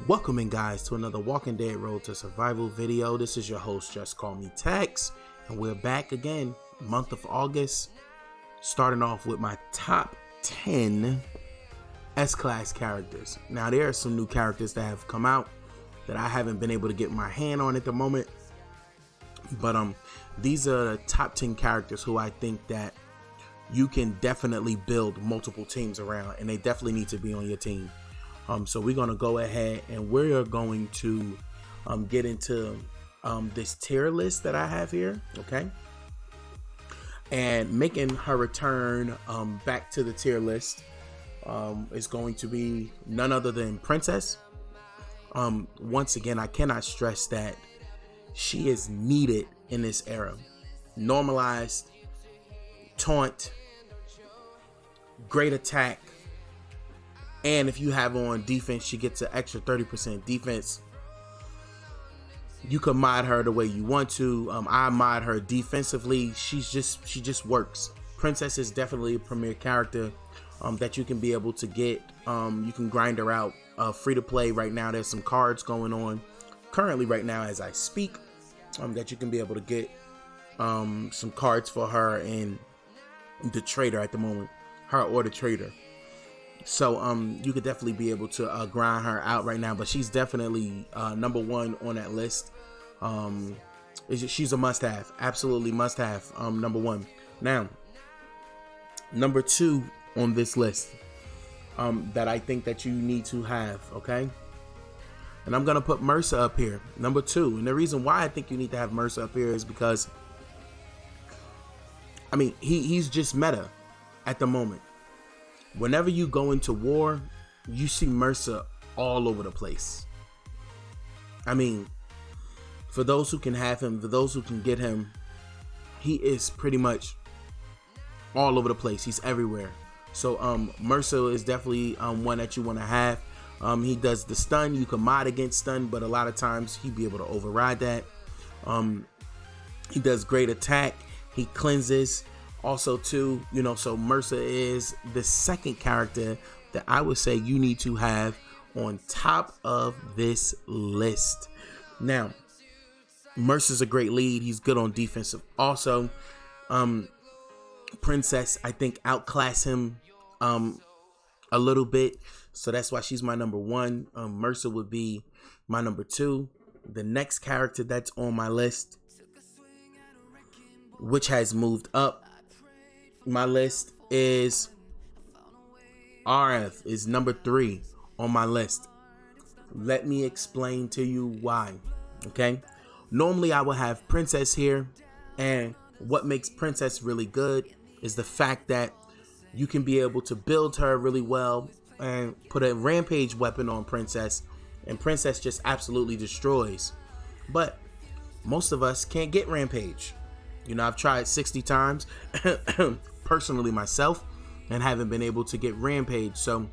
Welcoming guys to another Walking Dead Road to Survival video. This is your host, Just Call Me Tex, and we're back again, month of August, starting off with my top 10 S-Class characters. Now there are some new characters that have come out that I haven't been able to get my hand on at the moment, but these are the top 10 characters who I think that you can definitely build multiple teams around, and they definitely need to be on your team. So we're going to go ahead and we're going to get into this tier list that I have here, okay? And making her return back to the tier list is going to be none other than Princess. Once again, I cannot stress that she is needed in this era. Normalized, taunt, great attack, and if you have on defense, she gets an extra 30% defense. You can mod her the way you want to. I mod her defensively. She just works. Princess is definitely a premier character that you can be able to get. You can grind her out free to play right now. There's some cards going on currently right now as I speak that you can be able to get some cards for her and the trader at the moment, her or the trader. So you could definitely be able to grind her out right now, but she's definitely number one on that list. She's a must-have, absolutely must-have. Number one. Now, number two on this list that I think that you need to have, okay? And I'm gonna put Mercer up here, number two. And the reason why I think you need to have Mercer up here is because, I mean, he's just meta at the moment. Whenever you go into war, you see Mercer all over the place. I mean, for those who can have him, for those who can get him, he is pretty much all over the place. He's everywhere. So Mercer is definitely one that you want to have. He does the stun. You can mod against stun, but a lot of times he'd be able to override that. He does great attack. He cleanses. Also too, you know, so Mercer is the second character that I would say you need to have on top of this list. Now, Mercer's a great lead. He's good on defensive. Also, Princess, I think, outclass him a little bit. So that's why she's my number one. Mercer would be my number two. The next character that's on my list, which has moved up my list, is RF, is number three on my list. Let me explain to you why. Okay, normally I would have Princess here, and what makes Princess really good is the fact that you can be able to build her really well and put a rampage weapon on Princess, and Princess just absolutely destroys. But most of us can't get rampage. You know, I've tried 60 times personally myself and haven't been able to get rampage. So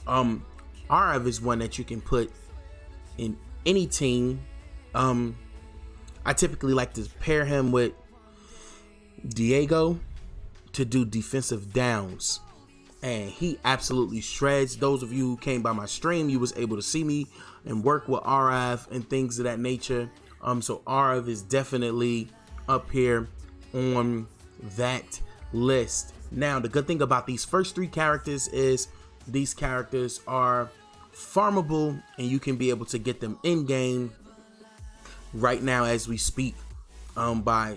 RF is one that you can put in any team. I typically like to pair him with Diego to do defensive downs, and he absolutely shreds. Those of you who came by my stream, you was able to see me and work with RF and things of that nature. So RF is definitely up here on that list. Now, the good thing about these first three characters is these characters are farmable, and you can be able to get them in game right now as we speak by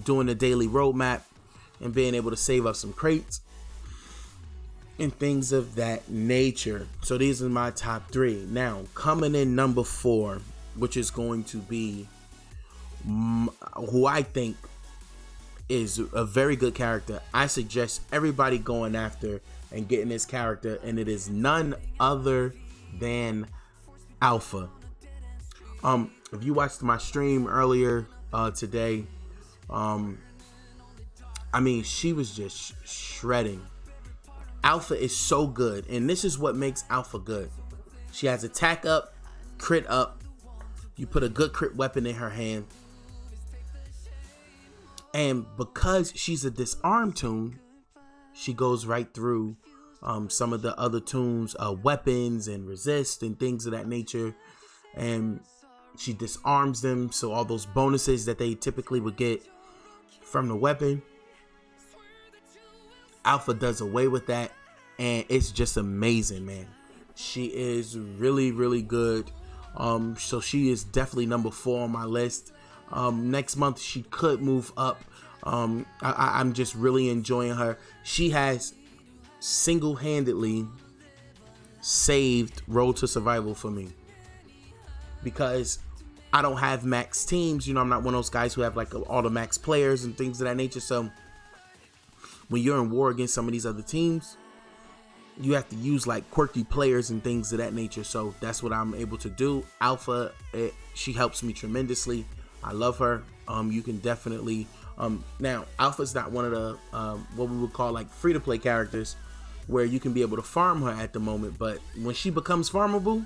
doing the daily roadmap and being able to save up some crates and things of that nature. So these are my top three. Now, coming in number four, which is going to be who I think is a very good character. I suggest everybody going after and getting this character, and it is none other than Alpha. If you watched my stream earlier today, I mean, she was just shredding. Alpha is so good, and this is what makes Alpha good. She has attack up, crit up. You put a good crit weapon in her hand, and because she's a disarm tune, she goes right through some of the other tunes, weapons and resist and things of that nature. And she disarms them, so all those bonuses that they typically would get from the weapon, Alpha does away with that, and it's just amazing, man. She is really, really good. So she is definitely number 4 on my list. Next month she could move up. I'm just really enjoying her. She has single-handedly saved Road to Survival for me, because I don't have max teams. You know, I'm not one of those guys who have like all the max players and things of that nature. So when you're in war against some of these other teams, you have to use like quirky players and things of that nature. So that's what I'm able to do. Alpha, she helps me tremendously. I love her. You can definitely now Alpha's not one of the what we would call like free-to-play characters where you can be able to farm her at the moment, but when she becomes farmable,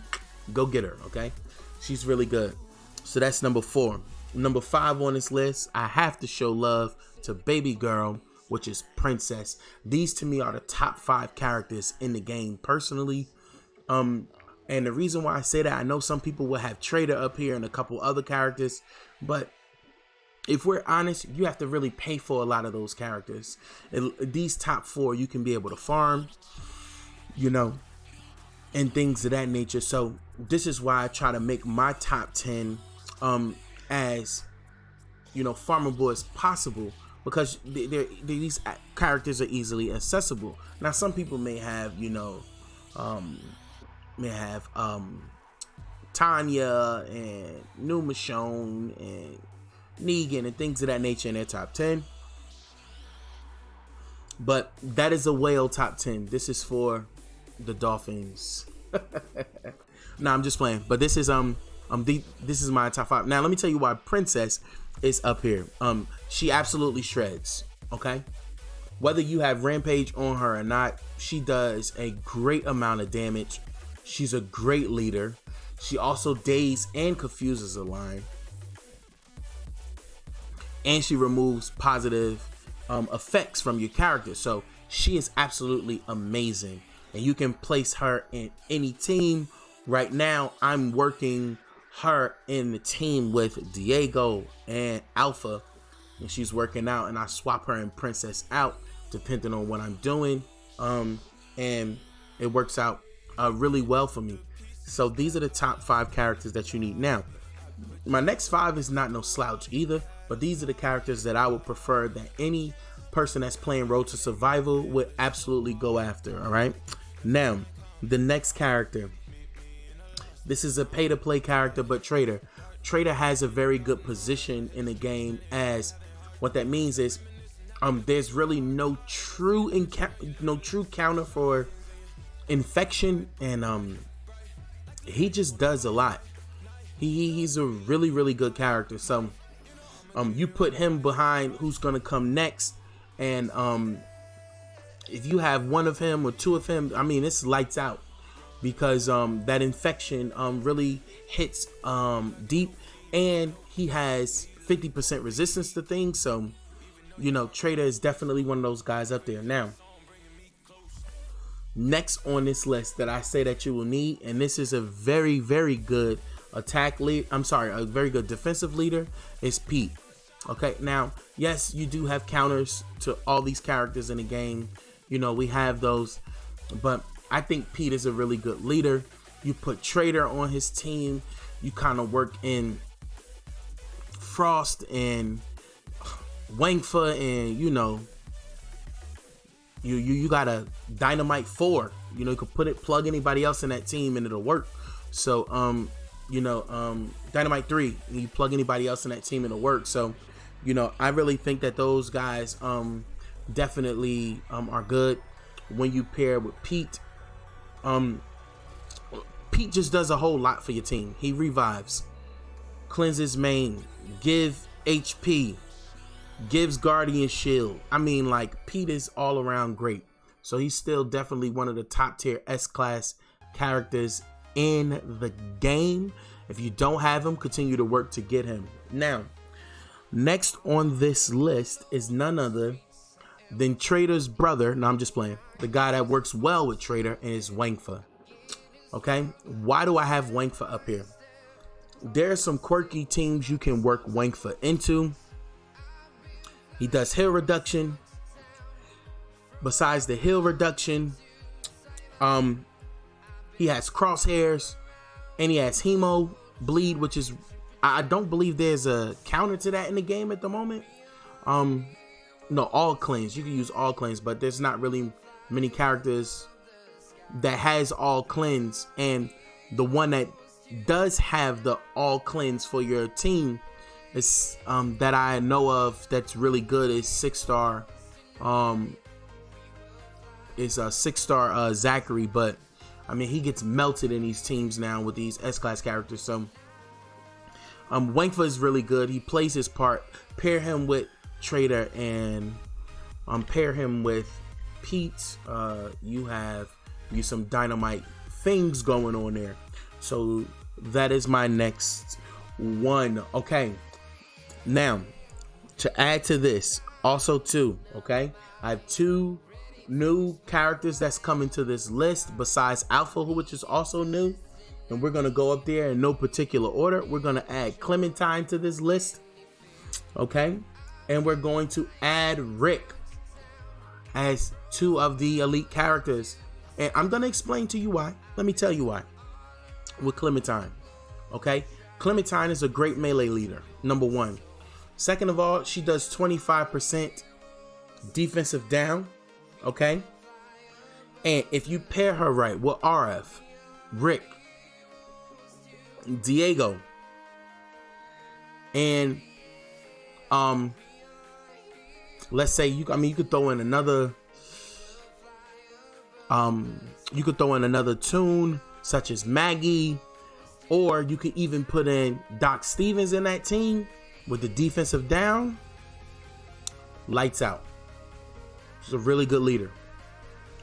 go get her. Okay, she's really good. So that's number 4. Number 5 on this list, I have to show love to Baby Girl, which is Princess. These to me are the top 5 characters in the game personally. And the reason why I say that, I know some people will have Trader up here and a couple other characters, but if we're honest, you have to really pay for a lot of those characters. These top 4 you can be able to farm, you know, and things of that nature. So this is why I try to make my top 10 as, you know, farmable as possible, because these characters are easily accessible. Now some people may have, you know, Tanya and New Michonne and Negan and things of that nature in their top 10, but that is a whale top 10. This is for the Dolphins. No, I'm just playing, but this is this is my top 5. Now let me tell you why Princess is up here. She absolutely shreds. Okay, whether you have Rampage on her or not, she does a great amount of damage. She's a great leader. She also dazes and confuses a line, and she removes positive effects from your character. So she is absolutely amazing, and you can place her in any team. Right now I'm working her in the team with Diego and Alpha, and she's working out, and I swap her and Princess out depending on what I'm doing, and it works out really well for me. So these are the top 5 characters that you need. Now my next 5 is not no slouch either, but these are the characters that I would prefer that any person that's playing Road to Survival would absolutely go after. All right, now the next character, this is a pay-to-play character, but Trader has a very good position in the game, as what that means is there's really no true counter for infection, and he just does a lot. He's a really, really good character. So you put him behind who's gonna come next, and if you have 1 of him or 2 of him, I mean, it's lights out, because that infection really hits deep, and he has 50% resistance to things. So, you know, Trader is definitely one of those guys up there. Now, next on this list that I say that you will need, and this is a very, very good a very good defensive leader, is Pete. Okay, now, yes, you do have counters to all these characters in the game. You know, we have those, but I think Pete is a really good leader. You put Trader on his team, you kind of work in Frost and Wangfa, and you know, you got a Dynamite 4. You know, you could plug anybody else in that team and it'll work. So you know, Dynamite 3, you plug anybody else in that team and it'll work. So, you know, I really think that those guys definitely are good when you pair with Pete. Pete just does a whole lot for your team. He revives, cleanses main, give HP, gives Guardian Shield. I mean, like, Pete is all around great. So he's still definitely one of the top tier S-class characters in the game. If you don't have him, continue to work to get him. Now, next on this list is none other Then Trader's brother, no, I'm just playing. The guy that works well with Trader is Wangfa. Okay, why do I have Wangfa up here? There are some quirky teams you can work Wangfa into. He does heal reduction. Besides the heal reduction, he has crosshairs, and he has hemo bleed, which is, I don't believe there's a counter to that in the game at the moment. No, all cleanse. You can use all cleanse, but there's not really many characters that has all cleanse, and the one that does have the all cleanse for your team is that I know of that's really good is 6-star. Is a 6-star Zachary, but I mean he gets melted in these teams now with these S-class characters. So Wangfa is really good. He plays his part. Pair him with Trader and pair him with Pete. You have some dynamite things going on there. So that is my next one. Okay, now to add to this also too, okay, I have 2 new characters that's coming to this list besides Alpha, which is also new, and we're gonna go up there in no particular order. We're gonna add Clementine to this list, okay, and we're going to add Rick as 2 of the elite characters, and I'm gonna explain to you why. Let me tell you why. With Clementine, okay, Clementine is a great melee leader, number 1. Second of all, she does 25% defensive down, okay, and if you pair her right with RF, Rick, Diego, and let's say you could throw in another tune such as Maggie, or you could even put in Doc Stevens in that team with the defensive down. Lights out. She's a really good leader.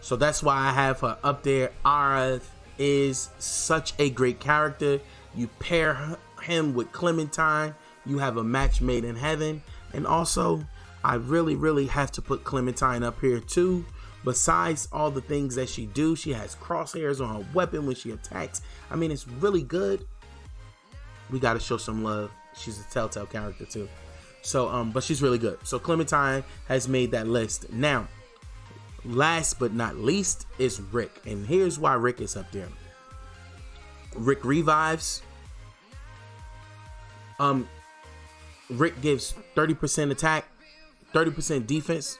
So that's why I have her up there. RF is such a great character. You pair him with Clementine, you have a match made in heaven. And also, I really have to put Clementine up here too. Besides all the things that she do, she has crosshairs on her weapon when she attacks. I mean, it's really good. We got to show some love. She's a telltale character too. So, but she's really good. So Clementine has made that list. Now, last but not least is Rick. And here's why Rick is up there. Rick revives. Rick gives 30% attack, 30% defense.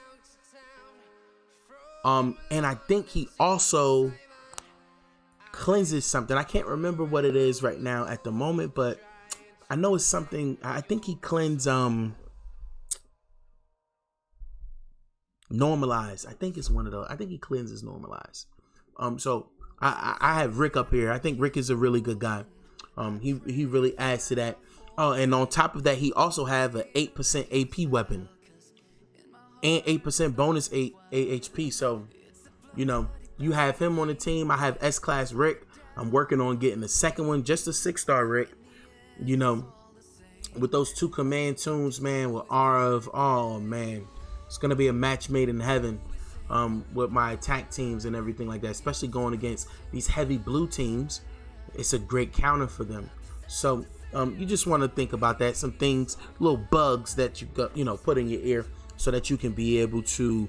And I think he also cleanses something. I can't remember what it is right now at the moment, but I know it's something. I think he cleans normalize. I think it's one of those. I think he cleanses normalize. So I have Rick up here. I think Rick is a really good guy. He really adds to that. Oh, and on top of that, he also have an 8% AP weapon and 8% bonus AHP. So, you know, you have him on the team. I have S-Class Rick. I'm working on getting the second one, just a 6-star Rick. You know, with those 2 command tunes, man, with RF, oh man, it's gonna be a match made in heaven. With my attack teams and everything like that, especially going against these heavy blue teams, it's a great counter for them. So you just want to think about that, some things, little bugs that you got, you know, put in your ear so that you can be able to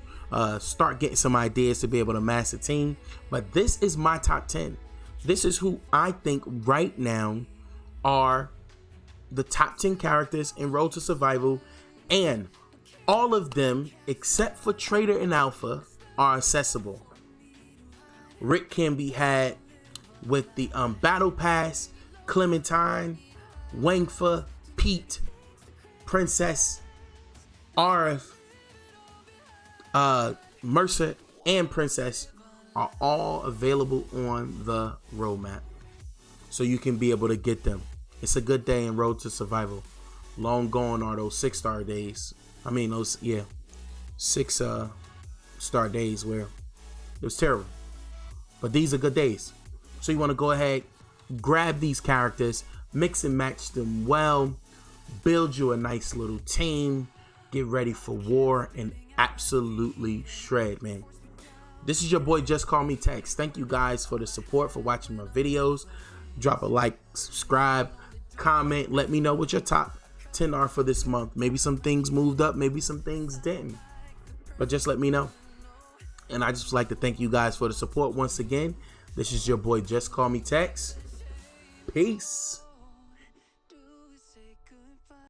start getting some ideas to be able to master team. But this is my top 10. This is who I think right now are the top 10 characters in Road to Survival, and all of them except for Trader and Alpha are accessible. Rick can be had with the Battle Pass, Clementine, Wangfa, Pete, Princess, RF, Mercer, and Princess are all available on the roadmap. So you can be able to get them. It's a good day in Road to Survival. Long gone are those 6-star days. I mean, those, 6-star days where it was terrible. But these are good days. So you want to go ahead, grab these characters, mix and match them well, build you a nice little team, get ready for war and absolutely shred, man. This is your boy Just Call Me Tex. Thank you guys for the support, for watching my videos. Drop a like, subscribe, comment. Let me know what your top 10 are for this month. Maybe some things moved up, maybe some things didn't. But just let me know. And I just like to thank you guys for the support once again. This is your boy Just Call Me Tex. Peace.